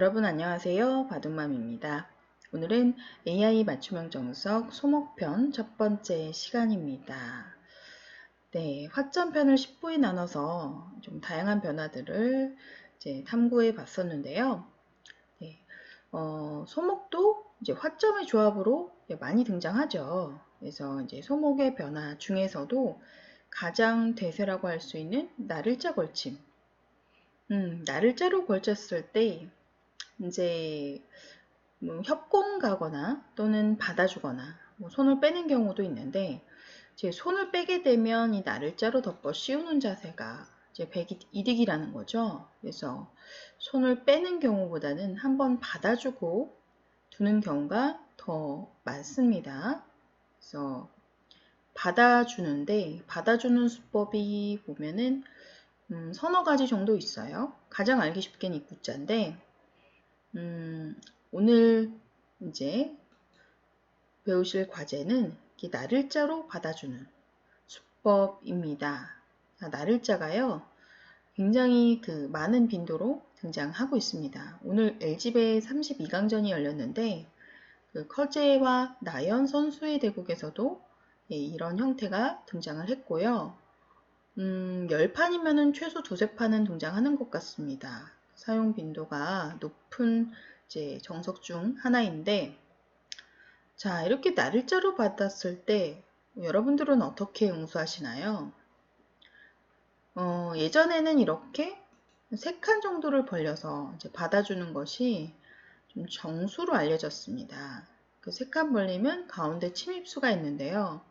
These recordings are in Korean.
여러분 안녕하세요. 바둑맘입니다. 오늘은 AI 맞춤형 정석 소목편 첫 번째 시간입니다. 네, 화점편을 10부에 나눠서 좀 다양한 변화들을 이제 탐구해 봤었는데요. 네, 소목도 이제 화점의 조합으로 많이 등장하죠. 그래서 이제 소목의 변화 중에서도 가장 대세라고 할 수 있는 날일자 걸침. 날일자로 걸쳤을 때 이제 뭐 협공 가거나 또는 받아주거나 손을 빼는 경우도 있는데 이제 손을 빼게 되면 이 날일자로 덮어 씌우는 자세가 이제 이득이라는 거죠. 그래서 손을 빼는 경우보다는 한번 받아주고 두는 경우가 더 많습니다. 그래서 받아주는 수법이 보면은 서너 가지 정도 있어요. 가장 알기 쉽게는 입구자인데 오늘 이제 배우실 과제는 날일자로 받아주는 수법입니다. 날일자가요, 굉장히 많은 빈도로 등장하고 있습니다. 오늘 LG배 32강전이 열렸는데, 커제와 나연 선수의 대국에서도 이런 형태가 등장을 했고요. 10판이면은 최소 두세 판은 등장하는 것 같습니다. 사용 빈도가 높은 이제 정석 중 하나인데, 자, 이렇게 날일자로 받았을 때 여러분들은 어떻게 응수하시나요? 예전에는 이렇게 3칸 정도를 벌려서 이제 받아주는 것이 좀 정수로 알려졌습니다. 그 3칸 벌리면 가운데 침입수가 있는데요.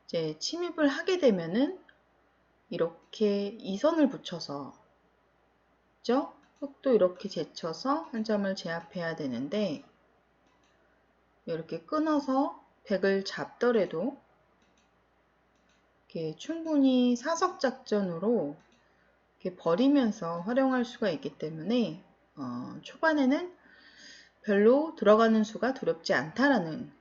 이제 침입을 하게 되면은 이렇게 이선을 붙여서, 그죠? 흙도 이렇게 제쳐서 한 점을 제압해야 되는데, 이렇게 끊어서 백을 잡더라도 이렇게 충분히 사석 작전으로 이렇게 버리면서 활용할 수가 있기 때문에 초반에는 별로 들어가는 수가 두렵지 않다라는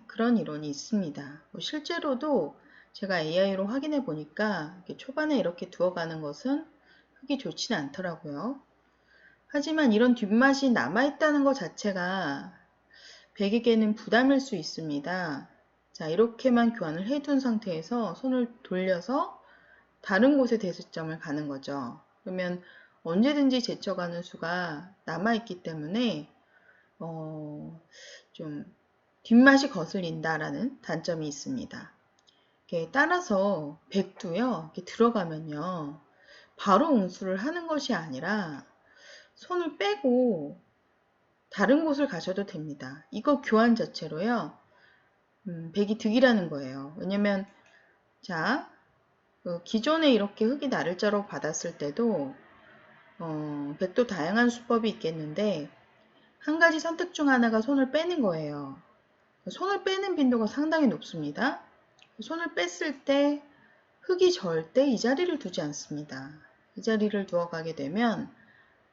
그런 이론이 있습니다. 실제로도 제가 AI로 확인해 보니까 초반에 이렇게 두어가는 것은 흙이 좋지는 않더라고요. 하지만 이런 뒷맛이 남아있다는 것 자체가 백에게는 부담일 수 있습니다. 자, 이렇게만 교환을 해둔 상태에서 손을 돌려서 다른 곳에 대수점을 가는 거죠. 그러면 언제든지 제쳐가는 수가 남아있기 때문에 좀 뒷맛이 거슬린다라는 단점이 있습니다. 따라서 백도요, 이렇게 들어가면요, 바로 응수를 하는 것이 아니라 손을 빼고 다른 곳을 가셔도 됩니다. 이거 교환 자체로요, 백이 득이라는 거예요. 왜냐면 자, 기존에 이렇게 흙이 날일자로 받았을 때도 백도 다양한 수법이 있겠는데 한 가지 선택 중 하나가 손을 빼는 거예요. 손을 빼는 빈도가 상당히 높습니다. 손을 뺐을 때 흙이 절대 이 자리를 두지 않습니다. 이 자리를 두어가게 되면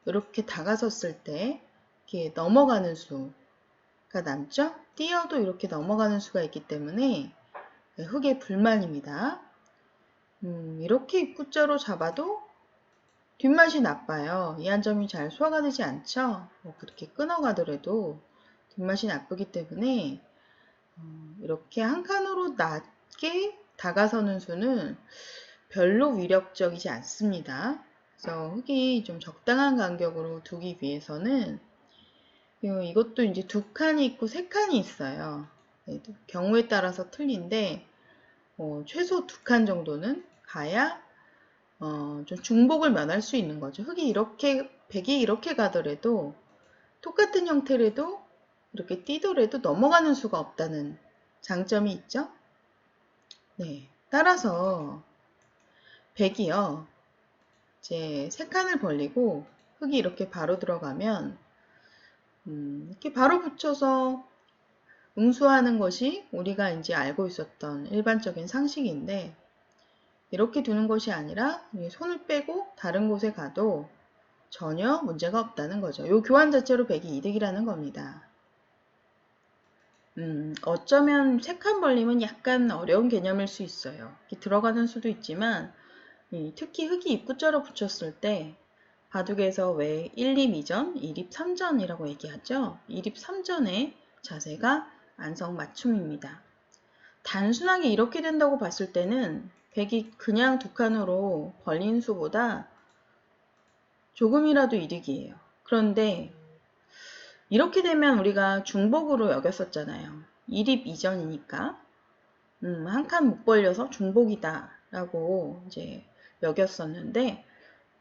이렇게 다가섰을 때 이렇게 넘어가는 수가 남죠? 뛰어도 이렇게 넘어가는 수가 있기 때문에 흙의 불만입니다. 이렇게 입구자로 잡아도 뒷맛이 나빠요. 이 한 점이 잘 소화가 되지 않죠? 그렇게 끊어가더라도 뒷맛이 나쁘기 때문에 이렇게 한 칸으로 낮게 다가서는 수는 별로 위력적이지 않습니다. 그래서 흙이 좀 적당한 간격으로 두기 위해서는 이것도 이제 2칸이 있고 3칸이 있어요. 경우에 따라서 틀린데 최소 2칸 정도는 가야 좀 중복을 면할 수 있는 거죠. 백이 이렇게 가더라도 똑같은 형태라도 이렇게 뛰더라도 넘어가는 수가 없다는 장점이 있죠. 네, 따라서 백이요, 이제 3칸을 벌리고 흙이 이렇게 바로 들어가면 이렇게 바로 붙여서 응수하는 것이 우리가 이제 알고 있었던 일반적인 상식인데, 이렇게 두는 것이 아니라 손을 빼고 다른 곳에 가도 전혀 문제가 없다는 거죠. 이 교환 자체로 백이 이득이라는 겁니다. 어쩌면 3칸 벌림은 약간 어려운 개념일 수 있어요. 들어가는 수도 있지만 특히 흙이 입구자로 붙였을 때 바둑에서 왜 1, 2, 미전, 2립 3전이라고 얘기하죠? 2립 3전의 자세가 안성맞춤입니다. 단순하게 이렇게 된다고 봤을 때는 백이 그냥 두 칸으로 벌린 수보다 조금이라도 이득이에요. 그런데 이렇게 되면 우리가 중복으로 여겼었잖아요. 2립 이전이니까 한 칸 못 벌려서 중복이다 라고 이제 여겼었는데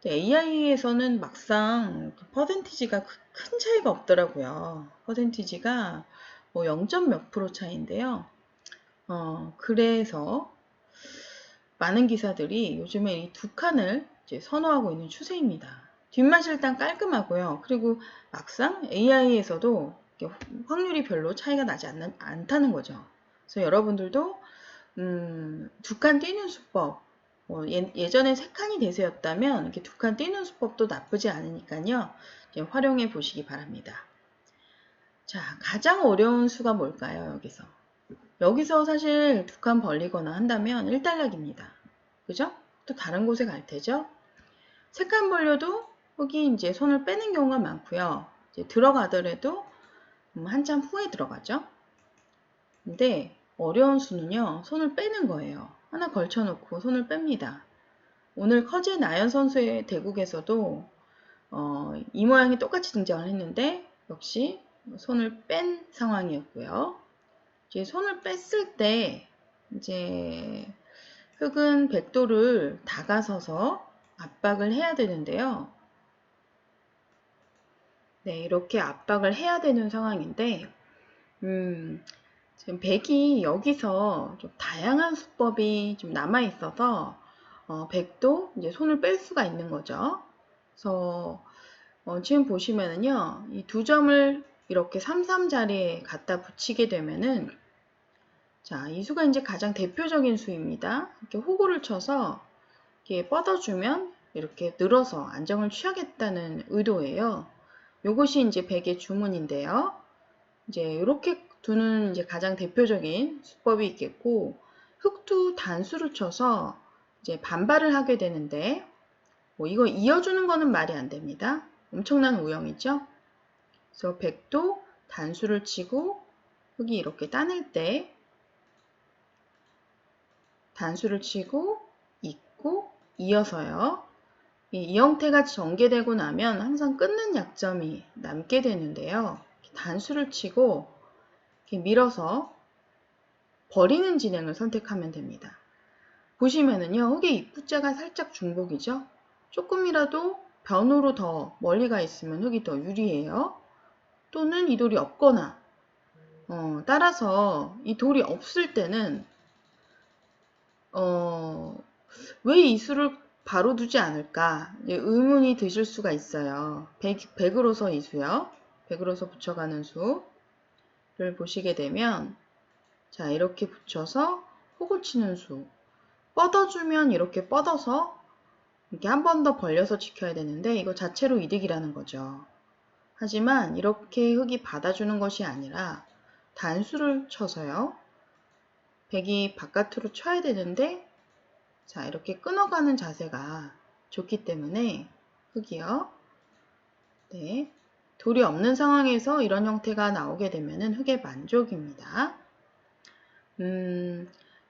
AI에서는 막상 퍼센티지가 큰 차이가 없더라고요. 퍼센티지가 뭐 0. 몇 프로 차이인데요. 그래서 많은 기사들이 요즘에 이 두 칸을 이제 선호하고 있는 추세입니다. 뒷맛이 일단 깔끔하고요. 그리고 막상 AI에서도 확률이 별로 차이가 나지 않다는 거죠. 그래서 여러분들도 두 칸 뛰는 수법, 예전에 세 칸이 대세였다면 이렇게 두 칸 뛰는 수법도 나쁘지 않으니까요. 활용해 보시기 바랍니다. 자, 가장 어려운 수가 뭘까요? 여기서 사실 두 칸 벌리거나 한다면 1단락입니다. 그죠? 또 다른 곳에 갈 테죠? 세 칸 벌려도 여기 이제 손을 빼는 경우가 많고요. 이제 들어가더라도 한참 후에 들어가죠. 근데 어려운 수는요, 손을 빼는 거예요. 하나 걸쳐놓고 손을 뺍니다. 오늘 커제 나연 선수의 대국에서도 이 모양이 똑같이 등장을 했는데 역시 손을 뺀 상황이었고요. 이제 손을 뺐을 때 이제 흑은 백도를 다가서서 압박을 해야 되는데요. 네, 이렇게 압박을 해야 되는 상황인데 지금 백이 여기서 좀 다양한 수법이 좀 남아 있어서 백도 이제 손을 뺄 수가 있는 거죠. 그래서 지금 보시면은요, 이 두 점을 이렇게 3-3 자리에 갖다 붙이게 되면은 자, 이 수가 이제 가장 대표적인 수입니다. 이렇게 호구를 쳐서 이렇게 뻗어주면 이렇게 늘어서 안정을 취하겠다는 의도예요. 요것이 이제 백의 주문인데요. 이제 이렇게 두는 이제 가장 대표적인 수법이 있겠고, 흑두 단수를 쳐서 이제 반발을 하게 되는데, 이거 이어주는 거는 말이 안 됩니다. 엄청난 우영이죠. 그래서 백도 단수를 치고 흑이 이렇게 따낼 때 단수를 치고 잇고 이어서요. 이 형태가 전개되고 나면 항상 끊는 약점이 남게 되는데요. 단수를 치고 이렇게 밀어서 버리는 진행을 선택하면 됩니다. 보시면은요, 흑의 입구자가 살짝 중복이죠. 조금이라도 변으로 더 멀리 가 있으면 흑이 더 유리해요. 또는 이 돌이 없거나 따라서 이 돌이 없을 때는 왜 이 수를 바로 두지 않을까 의문이 드실 수가 있어요. 100으로서 이 수요. 100으로서 붙여가는 수를 보시게 되면 자, 이렇게 붙여서 호구 치는 수. 뻗어주면 이렇게 뻗어서 이렇게 한 번 더 벌려서 지켜야 되는데 이거 자체로 이득이라는 거죠. 하지만 이렇게 흑이 받아주는 것이 아니라 단수를 쳐서요. 백이 바깥으로 쳐야 되는데 자, 이렇게 끊어가는 자세가 좋기 때문에 흑이요. 네. 돌이 없는 상황에서 이런 형태가 나오게 되면 흑의 만족입니다.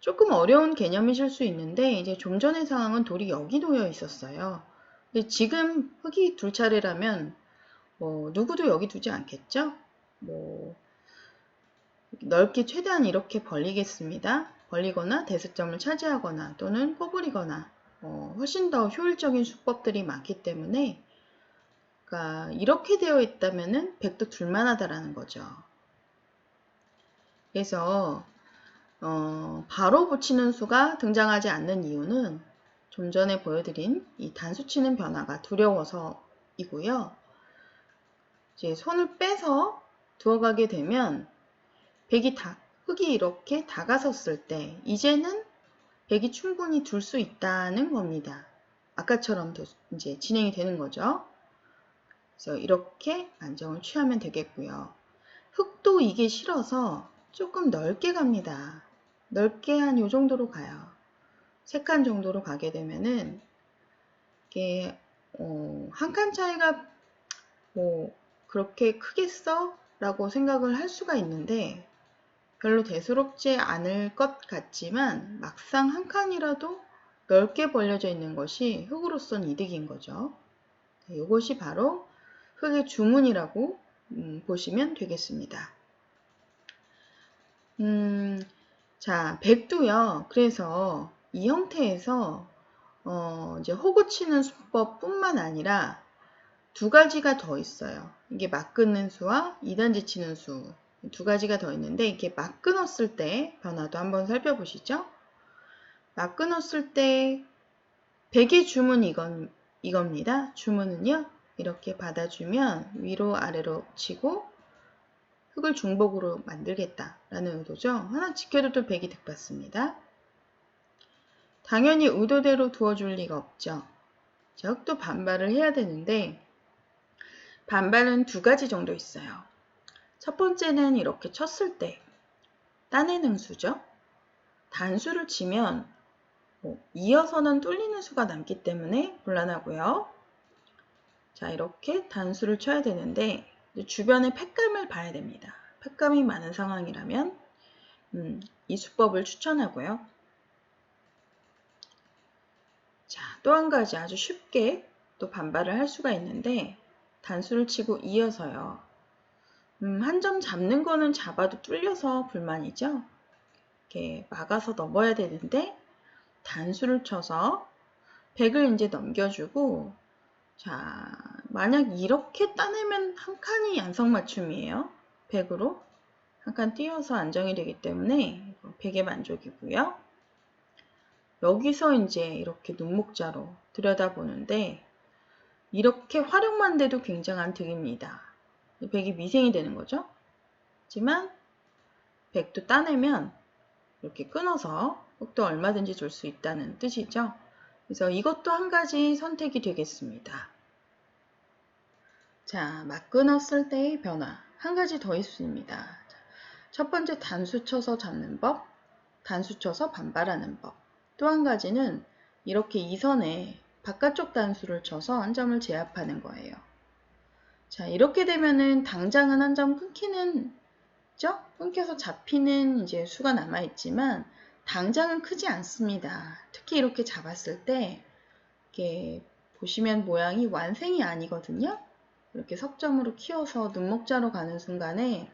조금 어려운 개념이실 수 있는데 이제 좀 전의 상황은 돌이 여기 놓여 있었어요. 근데 지금 흑이 둘 차례라면 누구도 여기 두지 않겠죠? 넓게 최대한 이렇게 벌리겠습니다. 벌리거나 대습점을 차지하거나 또는 꼬부리거나 훨씬 더 효율적인 수법들이 많기 때문에 그러니까 이렇게 되어 있다면은 백도 둘만하다라는 거죠. 그래서 바로 붙이는 수가 등장하지 않는 이유는 좀 전에 보여드린 이 단수 치는 변화가 두려워서이고요. 이제 손을 빼서 두어가게 되면 흑이 이렇게 다가섰을 때 이제는 백이 충분히 둘 수 있다는 겁니다. 아까처럼 이제 진행이 되는 거죠. 그래서 이렇게 안정을 취하면 되겠고요. 흑도 이게 싫어서 조금 넓게 갑니다. 넓게 한 요 정도로 가요. 3칸 정도로 가게 되면은 이게 한 칸 차이가 뭐 그렇게 크겠어? 라고 생각을 할 수가 있는데 별로 대수롭지 않을 것 같지만 막상 한 칸이라도 넓게 벌려져 있는 것이 흙으로선 이득인 거죠. 이것이 바로 흙의 주문이라고 보시면 되겠습니다. 자, 백두요. 그래서 이 형태에서 이제 호구 치는 수법뿐만 아니라 두 가지가 더 있어요. 이게 막 끊는 수와 2단지 치는 수 두 가지가 더 있는데 이게 막 끊었을 때 변화도 한번 살펴보시죠. 막 끊었을 때 백의 주문 이겁니다. 주문은요. 이렇게 받아주면 위로 아래로 치고 흙을 중복으로 만들겠다라는 의도죠. 하나 지켜도 백이 득받습니다. 당연히 의도대로 두어줄 리가 없죠. 자, 흙도 반발을 해야 되는데 반발은 두 가지 정도 있어요. 첫 번째는 이렇게 쳤을 때 따내는 수죠. 단수를 치면 이어서는 뚫리는 수가 남기 때문에 곤란하고요. 자, 이렇게 단수를 쳐야 되는데 주변의 팩감을 봐야 됩니다. 팩감이 많은 상황이라면 이 수법을 추천하고요. 자, 또 한 가지 아주 쉽게 또 반발을 할 수가 있는데 단수를 치고 이어서요. 한 점 잡는 거는 잡아도 뚫려서 불만이죠. 이렇게 막아서 넘어야 되는데 단수를 쳐서 백을 이제 넘겨주고 자, 만약 이렇게 따내면 한 칸이 양성맞춤이에요. 백으로 한 칸 띄워서 안정이 되기 때문에 백의 만족이고요. 여기서 이제 이렇게 눈목자로 들여다보는데 이렇게 활용만 돼도 굉장한 득입니다. 백이 미생이 되는 거죠. 하지만 백도 따내면 이렇게 끊어서 흙도 얼마든지 줄 수 있다는 뜻이죠. 그래서 이것도 한 가지 선택이 되겠습니다. 자, 막 끊었을 때의 변화 한 가지 더 있습니다. 첫 번째 단수 쳐서 잡는 법, 단수 쳐서 반발하는 법. 또 한 가지는 이렇게 이선에 바깥쪽 단수를 쳐서 한 점을 제압하는 거예요. 자, 이렇게 되면은 당장은 한 점 끊기는 죠? 끊겨서 잡히는 이제 수가 남아 있지만 당장은 크지 않습니다. 특히 이렇게 잡았을 때 이렇게 보시면 모양이 완생이 아니거든요. 이렇게 석점으로 키워서 눈목자로 가는 순간에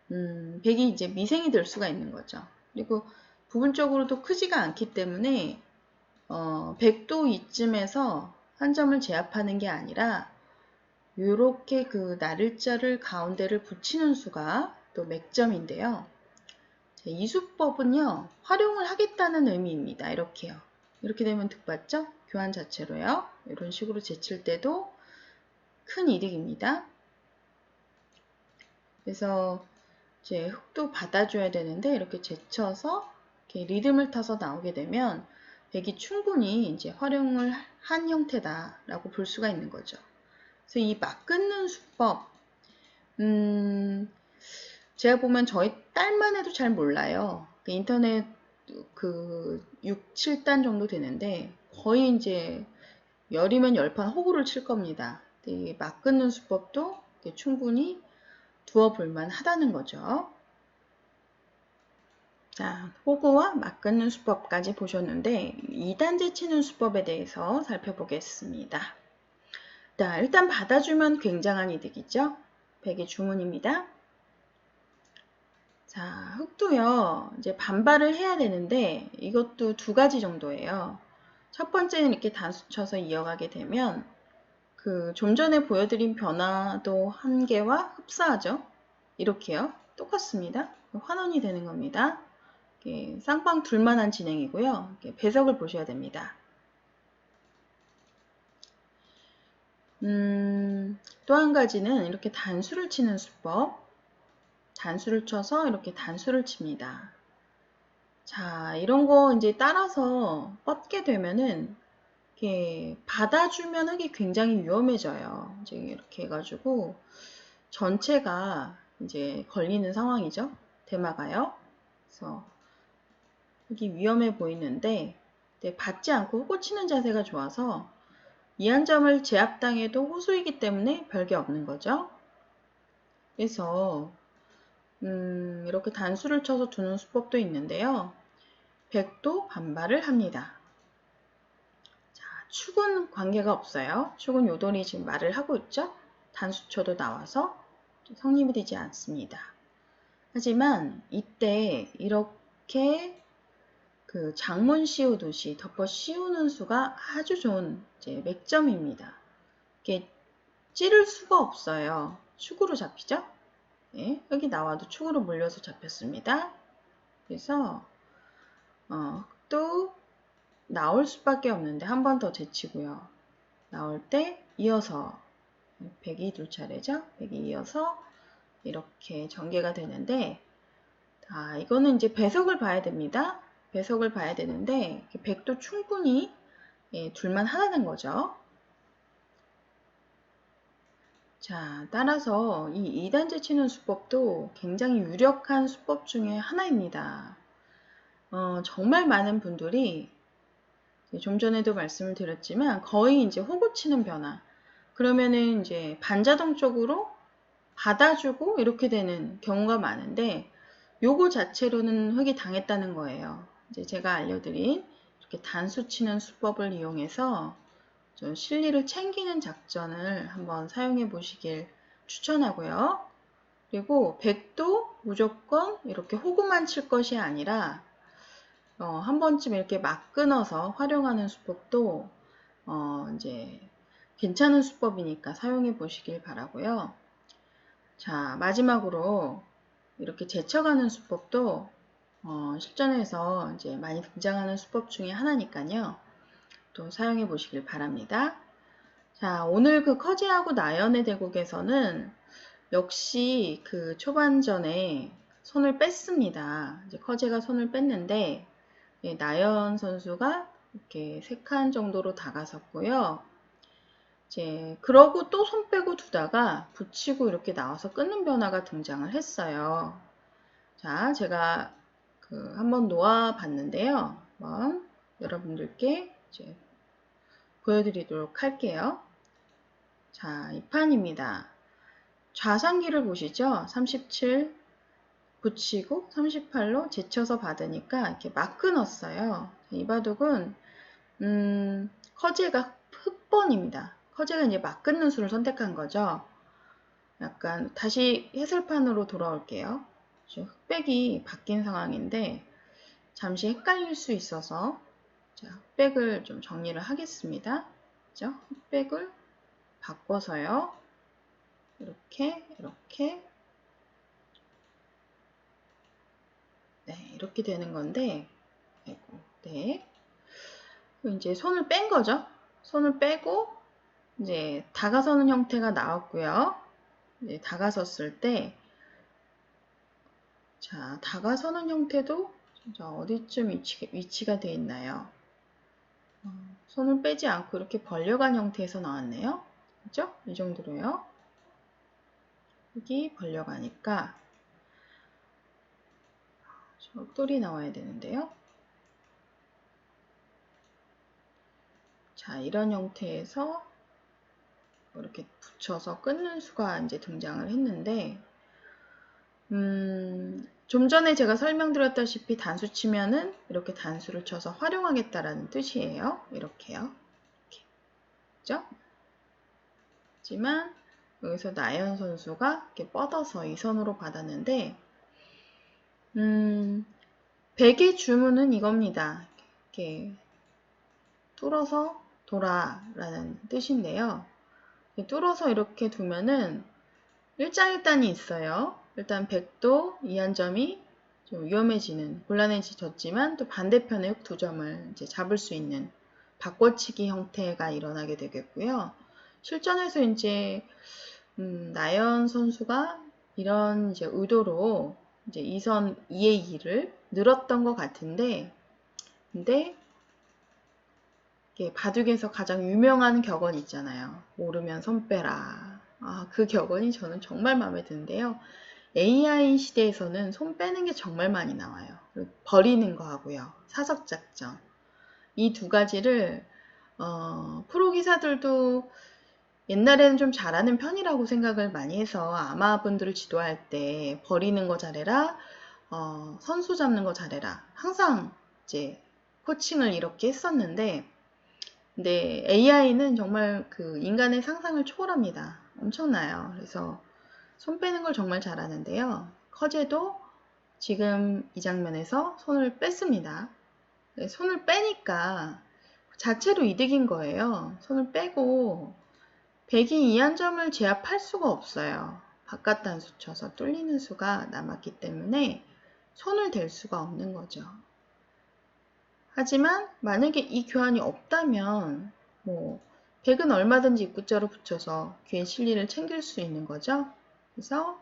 백이 이제 미생이 될 수가 있는 거죠. 그리고 부분적으로도 크지가 않기 때문에 백도 이쯤에서 한 점을 제압하는 게 아니라 이렇게 그 나를자를 가운데를 붙이는 수가 또 맥점인데요. 이 수법은요, 활용을 하겠다는 의미입니다. 이렇게요. 이렇게 되면 득받죠? 교환 자체로요. 이런 식으로 제칠 때도 큰 이득입니다. 그래서 이제 흙도 받아줘야 되는데 이렇게 제쳐서 이렇게 리듬을 타서 나오게 되면 백이 충분히 이제 활용을 한 형태다라고 볼 수가 있는 거죠. 그래서 이 막 끊는 수법, 제가 보면 저희 딸만 해도 잘 몰라요. 인터넷 6, 7단 정도 되는데 거의 이제 열이면 열판 호구를 칠 겁니다. 이 막 끊는 수법도 충분히 두어 볼만 하다는 거죠. 자, 호구와 막 끊는 수법까지 보셨는데 2단제 치는 수법에 대해서 살펴보겠습니다. 자, 일단 받아주면 굉장한 이득이죠. 백의 주문입니다. 자, 흙도요, 이제 반발을 해야 되는데 이것도 두 가지 정도예요. 첫 번째는 이렇게 단수 쳐서 이어가게 되면 좀 전에 보여드린 변화도 한 개와 흡사하죠. 이렇게요. 똑같습니다. 환원이 되는 겁니다. 쌍방 둘만한 진행이고요. 배석을 보셔야 됩니다. 또 한 가지는 이렇게 단수를 치는 수법. 단수를 쳐서 이렇게 단수를 칩니다. 자, 이런 거 이제 따라서 뻗게 되면은 이렇게 받아주면 흙이 굉장히 위험해져요. 이제 이렇게 해가지고 전체가 이제 걸리는 상황이죠. 대마가요. 그래서 흙이 위험해 보이는데 받지 않고 흙을 치는 자세가 좋아서 이한점을 제압당해도 호수이기 때문에 별게 없는 거죠. 그래서 이렇게 단수를 쳐서 두는 수법도 있는데요. 백도 반발을 합니다. 자, 축은 관계가 없어요. 축은 요돈이 지금 말을 하고 있죠. 단수쳐도 나와서 성립이 되지 않습니다. 하지만 이때 이렇게 그 장문 씌우듯이 덮어 씌우는 수가 아주 좋은 이제 맥점입니다. 이게 찌를 수가 없어요. 축으로 잡히죠? 네, 여기 나와도 축으로 몰려서 잡혔습니다. 그래서 또 나올 수밖에 없는데 한 번 더 제치고요. 나올 때 이어서 100이 둘 차례죠? 100이 이어서 이렇게 전개가 되는데 이거는 이제 배석을 봐야 됩니다. 배석을 봐야 되는데 100도 충분히 둘만 하나는 거죠. 자, 따라서 이 2단제 치는 수법도 굉장히 유력한 수법 중에 하나입니다. 정말 많은 분들이 좀 전에도 말씀을 드렸지만 거의 이제 호구 치는 변화. 그러면은 이제 반자동적으로 받아주고 이렇게 되는 경우가 많은데 요거 자체로는 흑이 당했다는 거예요. 이제 제가 알려드린 이렇게 단수 치는 수법을 이용해서 좀 실리를 챙기는 작전을 한번 사용해 보시길 추천하고요. 그리고 백도 무조건 이렇게 호구만 칠 것이 아니라 한 번쯤 이렇게 막 끊어서 활용하는 수법도 이제 괜찮은 수법이니까 사용해 보시길 바라고요. 자, 마지막으로 이렇게 제쳐가는 수법도 실전에서 이제 많이 등장하는 수법 중에 하나니까요. 또 사용해 보시길 바랍니다. 자, 오늘 그 커제하고 나연의 대국에서는 역시 그 초반전에 손을 뺐습니다. 이제 커제가 손을 뺐는데 나연 선수가 이렇게 3칸 정도로 다가섰고요. 이제 그러고 또 손 빼고 두다가 붙이고 이렇게 나와서 끊는 변화가 등장을 했어요. 자, 제가 한번 놓아 봤는데요. 한번 여러분들께 이제 보여드리도록 할게요. 자, 이 판입니다. 좌상기를 보시죠. 37 붙이고 38로 제쳐서 받으니까 이렇게 막 끊었어요. 이 바둑은 커제가 흑번입니다. 커제가 이제 막 끊는 수를 선택한 거죠. 약간 다시 해설판으로 돌아올게요. 흑백이 바뀐 상황인데 잠시 헷갈릴 수 있어서 자, 흑백을 좀 정리를 하겠습니다. 그죠? 흑백을 바꿔서요. 이렇게 네, 이렇게 되는 건데 아이고, 네. 이제 손을 뺀 거죠. 손을 빼고 이제 다가서는 형태가 나왔고요. 이제 다가섰을 때 자, 다가서는 형태도 어디쯤 위치가 되어 있나요? 손을 빼지 않고 이렇게 벌려간 형태에서 나왔네요. 그죠? 이 정도로요. 여기 벌려가니까 똘이 나와야 되는데요. 자, 이런 형태에서 이렇게 붙여서 끊는 수가 이제 등장을 했는데 좀 전에 제가 설명드렸다시피 단수 치면은 이렇게 단수를 쳐서 활용하겠다라는 뜻이에요. 이렇게요. 이렇게. 그죠? 하지만 여기서 나연 선수가 이렇게 뻗어서 이 선으로 받았는데 100의 주문은 이겁니다. 이렇게 뚫어서 돌아 라는 뜻인데요. 뚫어서 이렇게 두면은 일장일단이 있어요. 일단 100도 이한점이 좀 위험해지는, 곤란해졌지만 또 반대편에 흑 2점을 이제 잡을 수 있는 바꿔치기 형태가 일어나게 되겠고요. 실전에서 이제 나연 선수가 이런 이제 의도로 이제 2선 2의 2를 늘었던 것 같은데, 근데 바둑에서 가장 유명한 격언 있잖아요. 모르면 손 빼라. 그 격언이 저는 정말 마음에 드는데요. AI 시대에서는 손 빼는 게 정말 많이 나와요. 버리는 거 하고요. 사석작전. 이 두 가지를 프로 기사들도 옛날에는 좀 잘하는 편이라고 생각을 많이 해서 아마분들을 지도할 때 버리는 거 잘해라, 선수 잡는 거 잘해라. 항상 이제 코칭을 이렇게 했었는데, 근데 AI는 정말 그 인간의 상상을 초월합니다. 엄청나요. 그래서 손 빼는 걸 정말 잘하는데요. 커제도 지금 이 장면에서 손을 뺐습니다. 손을 빼니까 자체로 이득인 거예요. 손을 빼고 백이 이한점을 제압할 수가 없어요. 바깥 단수 쳐서 뚫리는 수가 남았기 때문에 손을 댈 수가 없는 거죠. 하지만 만약에 이 교환이 없다면 백은 얼마든지 입구자로 붙여서 귀의 실리를 챙길 수 있는 거죠. 그래서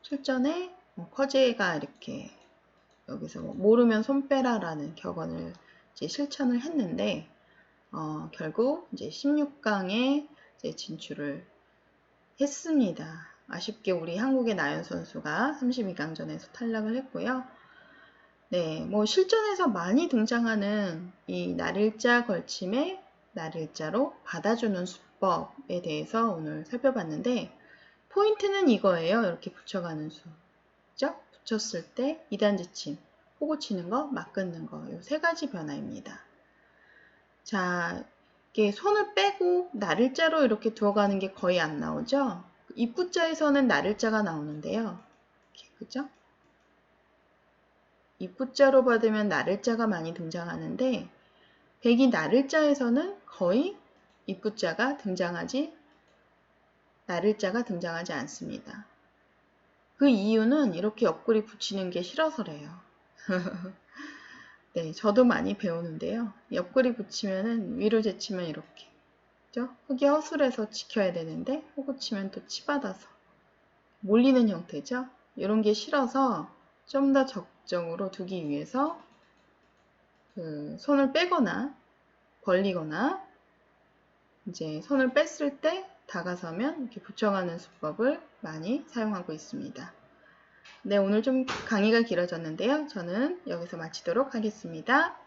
실전에 커제가 이렇게 여기서 모르면 손 빼라라는 격언을 이제 실천을 했는데 결국 이제 16강에 이제 진출을 했습니다. 아쉽게 우리 한국의 나연 선수가 32강전에서 탈락을 했고요. 네, 실전에서 많이 등장하는 이 날일자 걸침에 날일자로 받아주는 수법에 대해서 오늘 살펴봤는데 포인트는 이거예요. 이렇게 붙여가는 수. 그죠? 붙였을 때 2단 지침, 호구 치는 거, 막 끊는 거. 이 세 가지 변화입니다. 자, 이렇게 손을 빼고 날일자로 이렇게 두어가는 게 거의 안 나오죠? 입구자에서는 날일자가 나오는데요. 이렇게, 그죠? 입구자로 받으면 날일자가 많이 등장하는데 백이 날일자에서는 거의 입구자가 날일자가 등장하지 않습니다. 그 이유는 이렇게 옆구리 붙이는 게 싫어서래요. 네, 저도 많이 배우는데요. 옆구리 붙이면은 위로 제치면 이렇게, 그죠? 흙이 허술해서 지켜야 되는데 호구 치면 또 치받아서 몰리는 형태죠. 이런 게 싫어서 좀 더 적정으로 두기 위해서 손을 빼거나 벌리거나 이제 손을 뺐을 때 다가서면 이렇게 붙여가는 수법을 많이 사용하고 있습니다. 네, 오늘 좀 강의가 길어졌는데요. 저는 여기서 마치도록 하겠습니다.